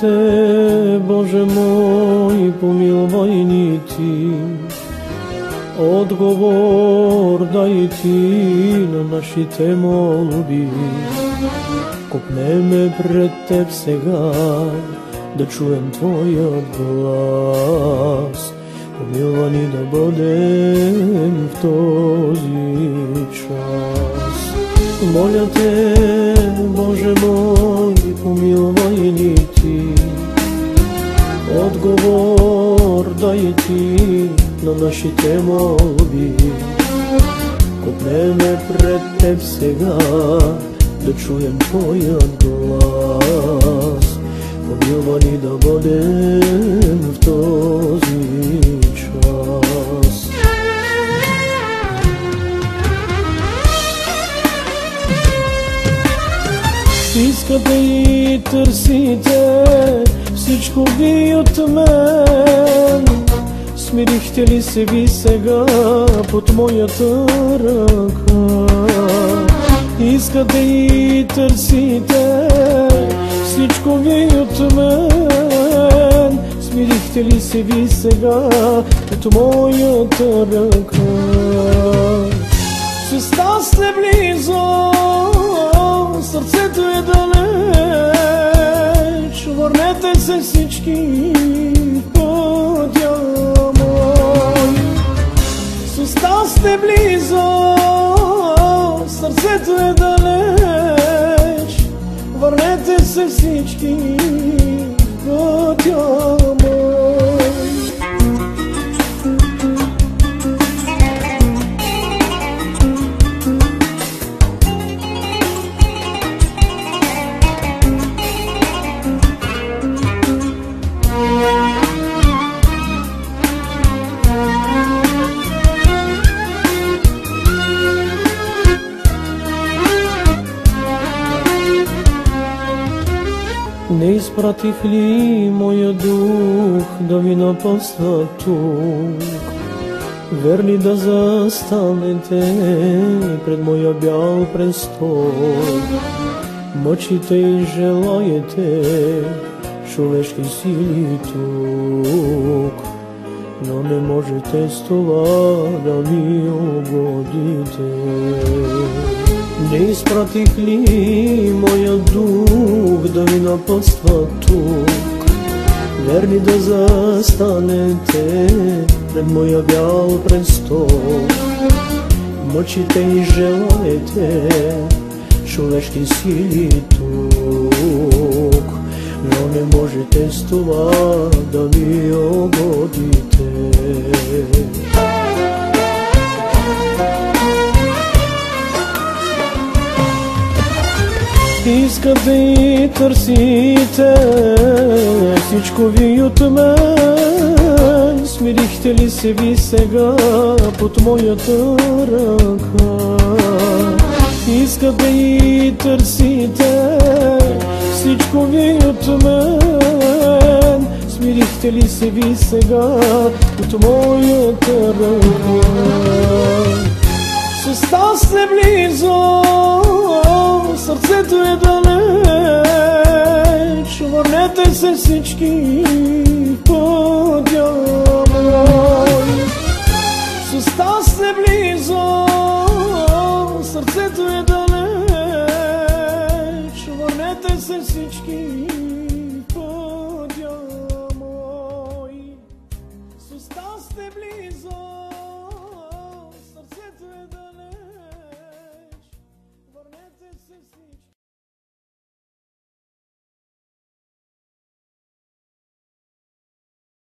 Те, Боже мой, помилвай ни Ти. Отговор дай Ти на нашите молби. Копнеме пред Теб сега, да чуем Твоят глас. Помилвай ни да бъдем в този час. Моля Те, Боже мой, помилвай ни Ти. Отговор дай Ти на нашите молби. Копнеме пред Теб сега, да чуем Твоят глас. Помилвай ни да бъдем в този час. Искате и търсите всичко ви от мен. Смирихте ли се ви сега под моята ръка? Искате и търсите всичко ви от мен. Смирихте ли се ви сега под моята ръка? Свестта сте близо, сърцето е далеч. Върнете се всички в пътя мой. Свестта сте близо, сърцето е далеч. Върнете се всички в пътя мой. Не изпратих ли моя дух да ви напъства тук? Верни да застанете пред моя бял престол. Мъчите и желаете човешки сили тук, но не можете с това да ми угодите. Не изпратих ли моя дух да ви напътства тук? Верни да застанете пред моя бял престол. Мъчите и желаете човешки сили тук, но не можете с това да ми угодите. Искате и търсите всичко ви от мен. Смирихте ли се ви сега под моята ръка? Искате и търсите всичко ви от мен. Смирихте ли се ви сега под моята ръка? Свестта сте близо, сърцето е далеч. Върнете се всички в